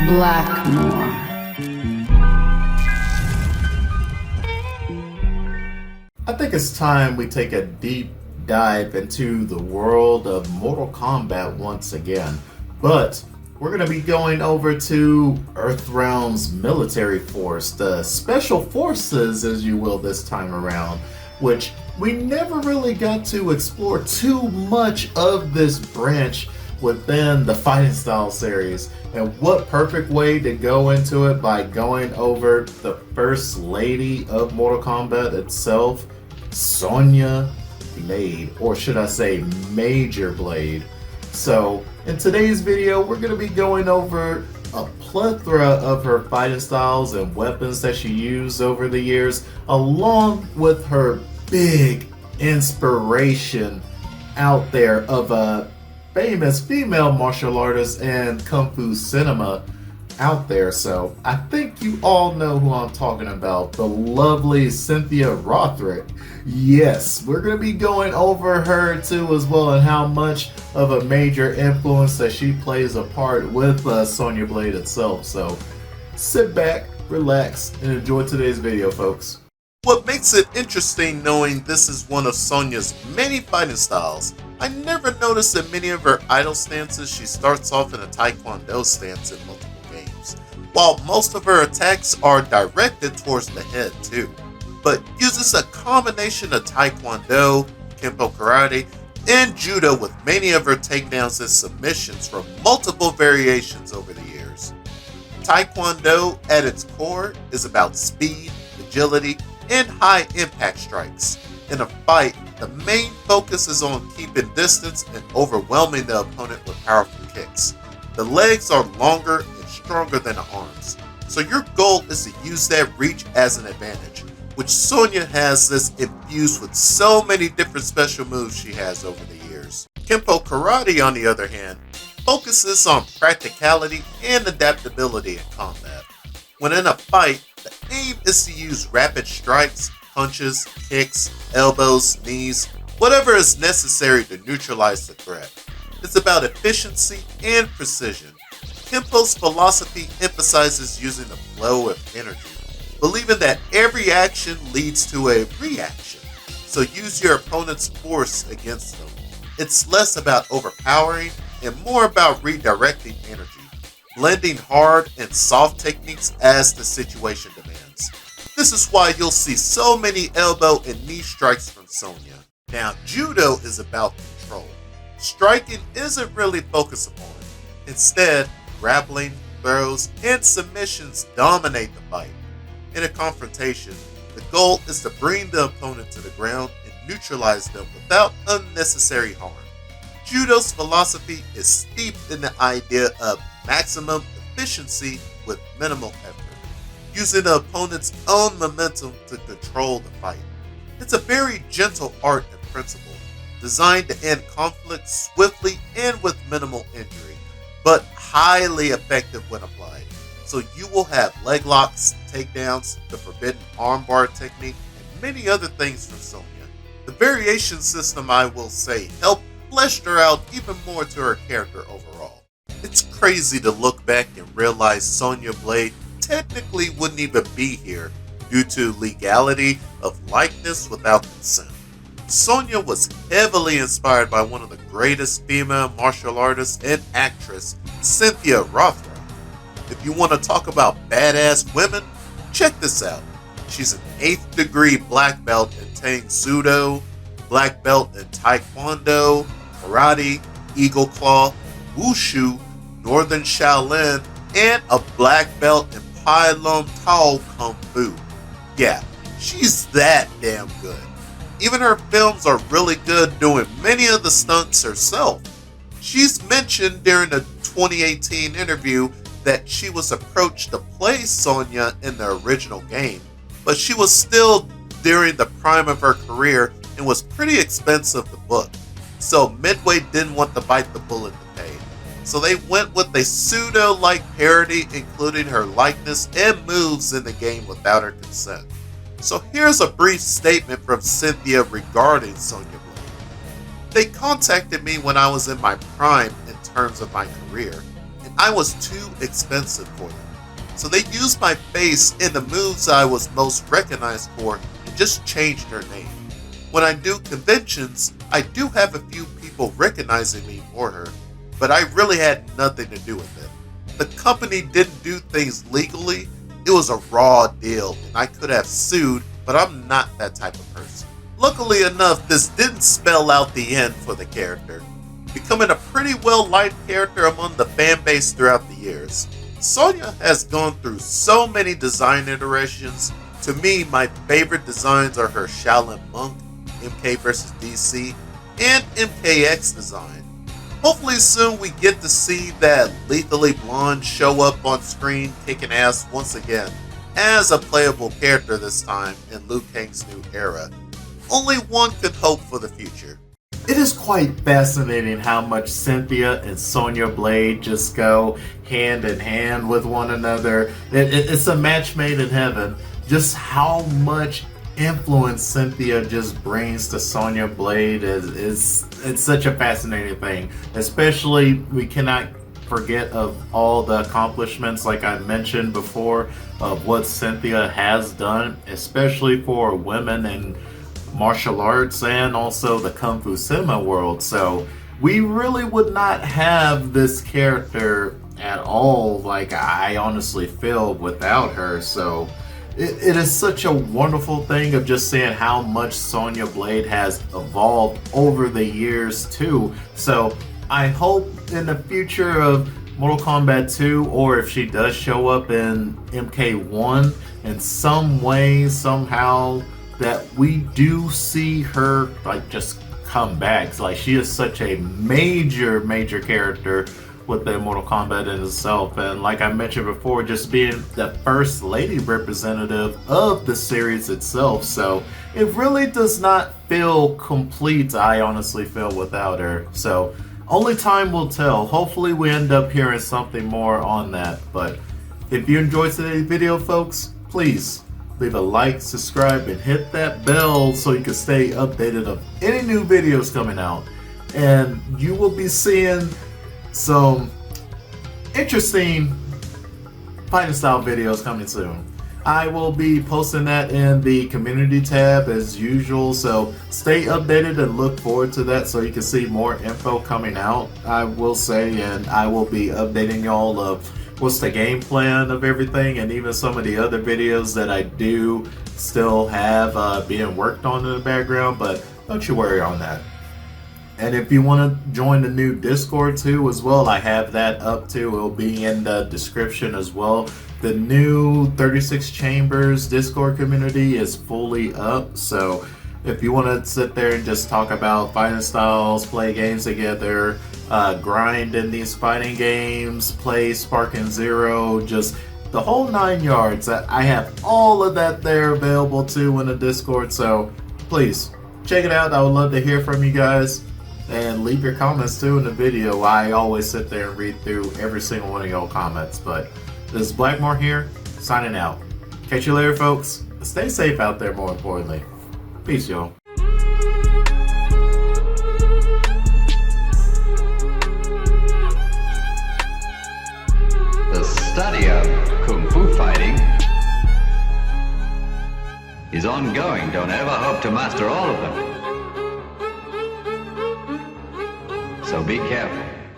Blackmore. I think it's time we take a deep dive into the world of Mortal Kombat once again. But we're going to be going over to Earthrealm's military force, the Special Forces, as you will, this time around, which we never really got to explore too much of this branch within the Fighting Style series. And what perfect way to go into it by going over the First Lady of Mortal Kombat itself, Sonya Blade, or should I say Major Blade. So in today's video, we're going to be going over a plethora of her fighting styles and weapons that she used over the years, along with her big inspiration out there of a famous female martial artist and kung fu cinema out there. So I think you all know who I'm talking about, the lovely Cynthia Rothrick. Yes, we're going to be going over her too as well, and how much of a major influence that she plays a part with Sonya Blade itself. So sit back, relax, and enjoy today's video, folks. What makes it interesting knowing this is one of Sonya's many fighting styles, I never noticed that many of her idle stances she starts off in a Taekwondo stance in multiple games, while most of her attacks are directed towards the head too, but uses a combination of Taekwondo, Kenpo Karate, and Judo, with many of her takedowns and submissions from multiple variations over the years. Taekwondo at its core is about speed, agility, and high impact strikes. In a fight, the main focus is on keeping distance and overwhelming the opponent with powerful kicks. The legs are longer and stronger than the arms, so your goal is to use that reach as an advantage, which Sonya has this infused with so many different special moves she has over the years. Kenpo Karate, on the other hand, focuses on practicality and adaptability in combat. When in a fight, the aim is to use rapid strikes, punches, kicks, elbows, knees, whatever is necessary to neutralize the threat. It's about efficiency and precision. Kenpo's philosophy emphasizes using the flow of energy, believing that every action leads to a reaction, so use your opponent's force against them. It's less about overpowering and more about redirecting energy, blending hard and soft techniques as the situation demands. This is why you'll see so many elbow and knee strikes from Sonya. Now, Judo is about control. Striking isn't really focused upon. Instead, grappling, throws, and submissions dominate the fight. In a confrontation, the goal is to bring the opponent to the ground and neutralize them without unnecessary harm. Judo's philosophy is steeped in the idea of maximum efficiency with minimal effort, using the opponent's own momentum to control the fight. It's a very gentle art and principle, designed to end conflict swiftly and with minimal injury, but highly effective when applied. So you will have leg locks, takedowns, the forbidden armbar technique, and many other things from Sonya. The variation system, I will say, helped flesh her out even more to her character overall. It's crazy to look back and realize Sonya Blade technically wouldn't even be here due to legality of likeness without consent. Sonya was heavily inspired by one of the greatest female martial artists and actress, Cynthia Rothrick. If you want to talk about badass women, check this out. She's an 8th degree black belt in Judo, black belt in Taekwondo, Karate, Eagle Claw, Wushu, Northern Shaolin, and a black belt in Pai Lum Tao Kung Fu. Yeah, she's that damn good. Even her films are really good doing many of the stunts herself. She's mentioned during a 2018 interview that she was approached to play Sonya in the original game, but she was still during the prime of her career and was pretty expensive to book. So Midway didn't want to bite the bullet to pay. So they went with a pseudo-like parody, including her likeness and moves in the game without her consent. So here's a brief statement from Cynthia regarding Sonya Blade. They contacted me when I was in my prime in terms of my career, and I was too expensive for them. So they used my face in the moves I was most recognized for and just changed her name. When I do conventions, I do have a few people recognizing me for her, but I really had nothing to do with it. The company didn't do things legally. It was a raw deal and I could have sued, but I'm not that type of person. Luckily enough, this didn't spell out the end for the character, becoming a pretty well-liked character among the fan base throughout the years. Sonya has gone through so many design iterations. To me, my favorite designs are her Shaolin Monk, MK vs. DC, and MKX design. Hopefully soon we get to see that Lethally Blonde show up on screen kicking ass once again, as a playable character this time in Liu Kang's new era. Only one could hope for the future. It is quite fascinating how much Cynthia and Sonya Blade just go hand in hand with one another. It's a match made in heaven. Just how much influence Cynthia just brings to Sonya Blade is it's such a fascinating thing. Especially, we cannot forget of all the accomplishments, like I mentioned before, of what Cynthia has done, especially for women and martial arts and also the Kung Fu cinema world. So we really would not have this character at all, like I honestly feel, without her. So it is such a wonderful thing of just seeing how much Sonya Blade has evolved over the years too. So I hope in the future of Mortal Kombat 2, or if she does show up in MK1 in some way, somehow, that we do see her like just come back. Like, she is such a major character within Mortal Kombat in itself, and like I mentioned before, just being the first lady representative of the series itself. So it really does not feel complete, I honestly feel, without her. So only time will tell. Hopefully we end up hearing something more on that. But if you enjoyed today's video, folks, please leave a like, subscribe, and hit that bell so you can stay updated of any new videos coming out. And you will be seeing some interesting fighting style videos coming soon. I will be posting that in the community tab as usual, so stay updated and look forward to that so you can see more info coming out, I will say, and I will be updating y'all of what's the game plan of everything, and even some of the other videos that I do still have being worked on in the background, but don't you worry on that. And if you want to join the new Discord too as well, I have that up too. It'll be in the description as well. The new 36 Chambers Discord community is fully up, so if you want to sit there and just talk about fighting styles, play games together, grind in these fighting games, play Sparking Zero, just the whole 9 yards, I have all of that there available too in the Discord, so please check it out. I would love to hear from you guys. And leave your comments too in the video. I always sit there and read through every single one of y'all comments. But this is Blackmore here, signing out. Catch you later, folks. Stay safe out there, more importantly. Peace, y'all. The study of Kung Fu fighting is ongoing. Don't ever hope to master all of them. So be careful.